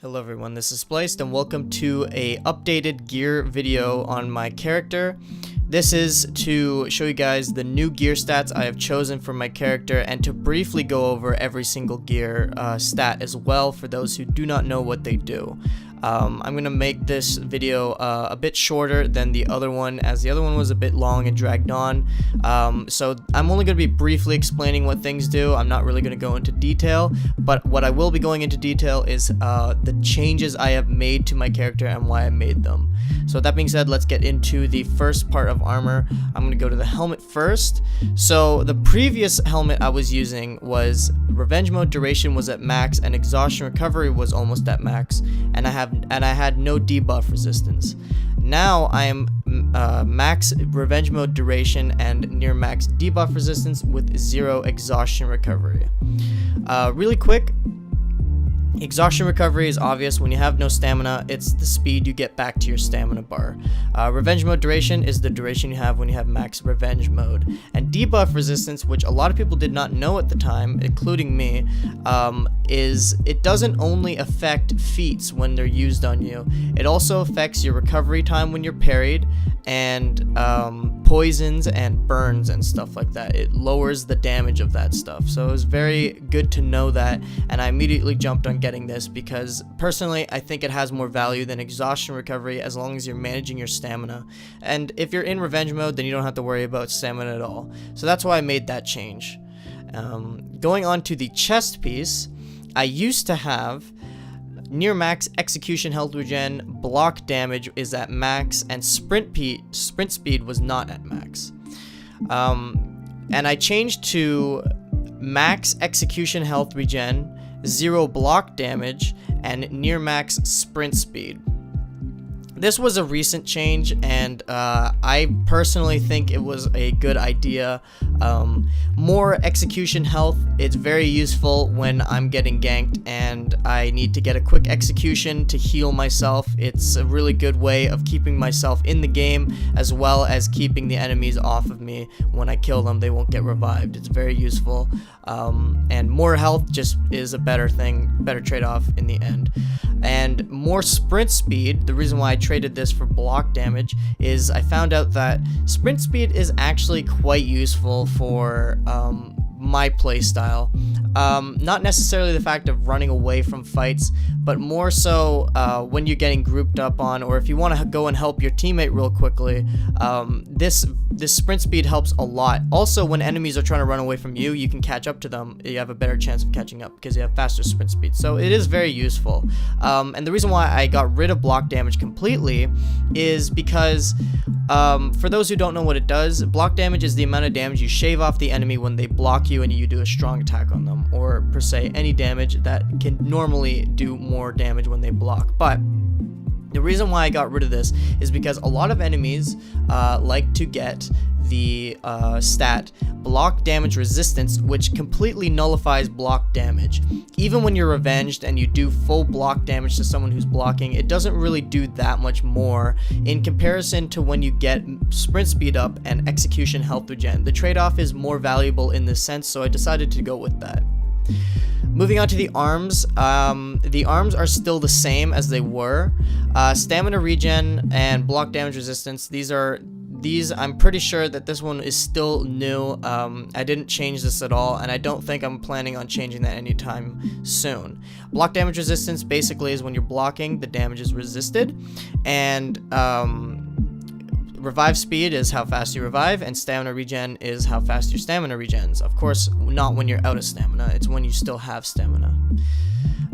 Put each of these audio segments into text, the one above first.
Hello everyone, this is Spliced and welcome to a updated gear video on my character. This is to show you guys the new gear stats I have chosen for my character and to briefly go over every single gear stat as well for those who do not know what they do. I'm going to make this video a bit shorter than the other one, as the other one was a bit long and dragged on. So I'm only going to be briefly explaining what things do. I'm not really going to go into detail, but what I will be going into detail is the changes I have made to my character and why I made them. So with that being said, let's get into the first part of armor. I'm going to go to the helmet first. So the previous helmet I was using was revenge mode duration was at max and exhaustion recovery was almost at max, and I had no debuff resistance. Now I am max revenge mode duration and near max debuff resistance with 0 exhaustion recovery. Really quick, exhaustion recovery is obvious. When you have no stamina, it's the speed you get back to your stamina bar. Revenge mode duration is the duration you have when you have max revenge mode. And debuff resistance, which a lot of people did not know at the time, including me, is it doesn't only affect feats when they're used on you. It also affects your recovery time when you're parried, and poisons and burns and stuff like that. It lowers the damage of that stuff. So it was very good to know that, and I immediately jumped on getting this because personally I think it has more value than exhaustion recovery as long as you're managing your stamina. And if you're in revenge mode, then you don't have to worry about stamina at all. So that's why I made that change. Going on to the chest piece, I used to have near max execution health regen, block damage is at max, and sprint speed was not at max. And I changed to max execution health regen, 0 block damage, and near max sprint speed. This was a recent change, and I personally think it was a good idea. More execution health, it's very useful when I'm getting ganked and I need to get a quick execution to heal myself. It's a really good way of keeping myself in the game, as well as keeping the enemies off of me. When I kill them, they won't get revived. It's very useful, and more health just is a better thing, better trade-off in the end. And more sprint speed, the reason why I traded this for block damage is I found out that sprint speed is actually quite useful for my playstyle. Not necessarily the fact of running away from fights, but more so when you're getting grouped up on, or if you want to go and help your teammate real quickly. This sprint speed helps a lot. Also, when enemies are trying to run away from you, you can catch up to them. You have a better chance of catching up because you have faster sprint speed. So it is very useful. And the reason why I got rid of block damage completely is because for those who don't know what it does, block damage is the amount of damage you shave off the enemy when they block you and you do a strong attack on them, or per se any damage that can normally do more damage when they block. But the reason why I got rid of this is because a lot of enemies like to get the stat block damage resistance, which completely nullifies block damage. Even when you're revenged and you do full block damage to someone who's blocking, it doesn't really do that much more in comparison to when you get sprint speed up and execution health regen. The trade-off is more valuable in this sense, so I decided to go with that. Moving on to the arms are still the same as they were. Stamina regen and block damage resistance, these I'm pretty sure that this one is still new. I didn't change this at all, and I don't think I'm planning on changing that anytime soon. Block damage resistance basically is when you're blocking, the damage is resisted, and revive speed is how fast you revive, and stamina regen is how fast your stamina regens. Of course, not when you're out of stamina, it's when you still have stamina.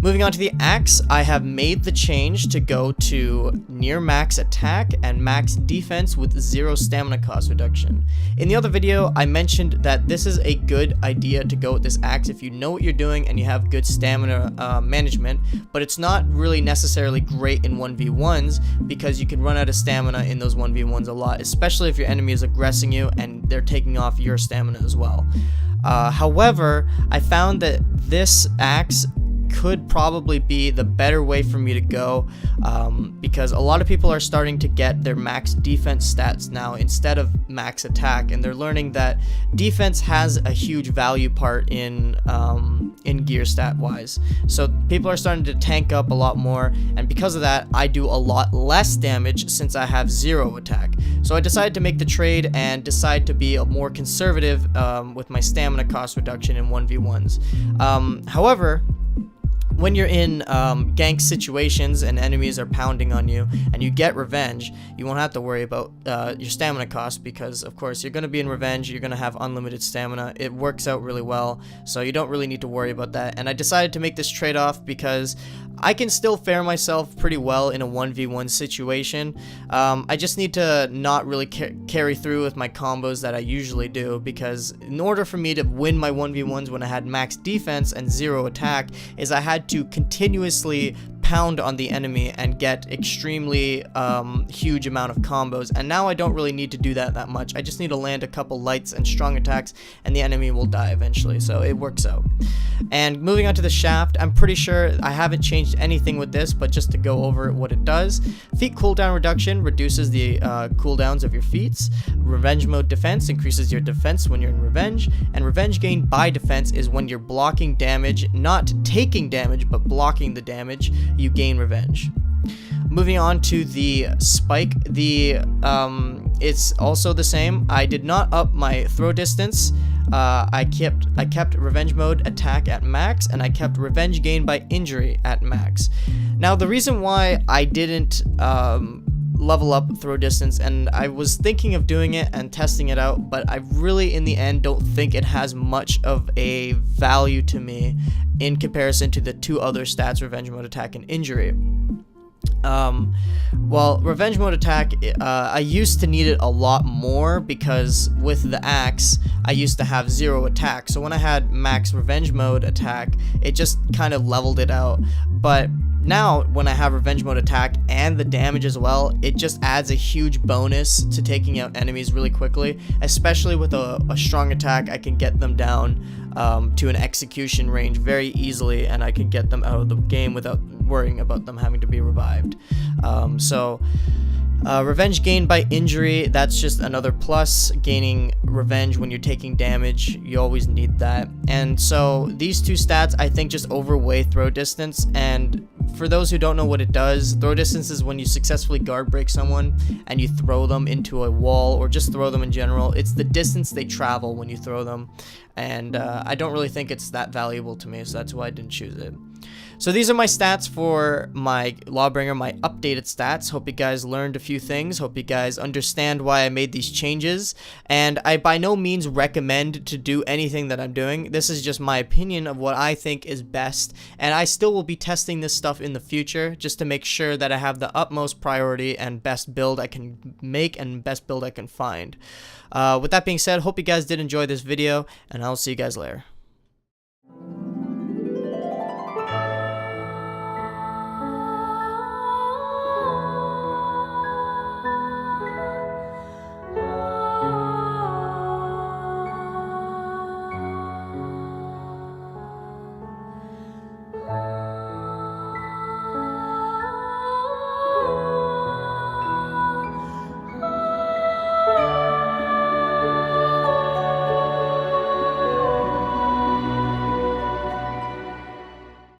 Moving on to the axe, I have made the change to go to near max attack and max defense with 0 stamina cost reduction. In the other video, I mentioned that this is a good idea to go with this axe if you know what you're doing and you have good stamina management, but it's not really necessarily great in 1v1s because you can run out of stamina in those 1v1s a lot, especially if your enemy is aggressing you and they're taking off your stamina as well. However, I found that this axe could probably be the better way for me to go, because a lot of people are starting to get their max defense stats now instead of max attack, and they're learning that defense has a huge value part in gear stat wise. So people are starting to tank up a lot more, and because of that I do a lot less damage since I have 0 attack. So I decided to make the trade and decide to be a more conservative with my stamina cost reduction in 1v1s. However, when you're in gank situations and enemies are pounding on you and you get revenge, you won't have to worry about your stamina cost, because of course you're going to be in revenge, you're going to have unlimited stamina. It works out really well, so you don't really need to worry about that. And I decided to make this trade-off because I can still fare myself pretty well in a 1v1 situation. I just need to not really carry through with my combos that I usually do, because in order for me to win my 1v1s when I had max defense and 0 attack, is I had to continuously pound on the enemy and get extremely huge amount of combos, and now I don't really need to do that much. I just need to land a couple lights and strong attacks and the enemy will die eventually, so it works out. And moving on to the shaft, I'm pretty sure I haven't changed anything with this, but just to go over what it does: feat cooldown reduction reduces the cooldowns of your feats. Revenge mode defense increases your defense when you're in revenge, and revenge gain by defense is when you're blocking damage, not taking damage but blocking the damage, you gain revenge. Moving on to the spike, it's also the same. I did not up my throw distance. I kept revenge mode attack at max, and I kept revenge gain by injury at max. Now the reason why I didn't level up throw distance, and I was thinking of doing it and testing it out, but I really in the end don't think it has much of a value to me in comparison to the 2 other stats, revenge mode attack and injury. Well, revenge mode attack, I used to need it a lot more, because with the axe I used to have 0 attack, so when I had max revenge mode attack it just kind of leveled it out. But now when I have revenge mode attack and the damage as well, it just adds a huge bonus to taking out enemies really quickly, especially with a strong attack. I can get them down to an execution range very easily, and I can get them out of the game without worrying about them having to be revived. Revenge gain by injury, that's just another plus. Gaining revenge when you're taking damage, you always need that. And so these 2 stats I think just overweigh throw distance. And for those who don't know what it does, throw distance is when you successfully guard break someone and you throw them into a wall, or just throw them in general. It's the distance they travel when you throw them, and I don't really think it's that valuable to me, so that's why I didn't choose it. So these are my stats for my Lawbringer, my updated stats. Hope you guys learned a few things. Hope you guys understand why I made these changes. And I by no means recommend to do anything that I'm doing. This is just my opinion of what I think is best. And I still will be testing this stuff in the future just to make sure that I have the utmost priority and best build I can make and best build I can find. With that being said, hope you guys did enjoy this video, and I'll see you guys later.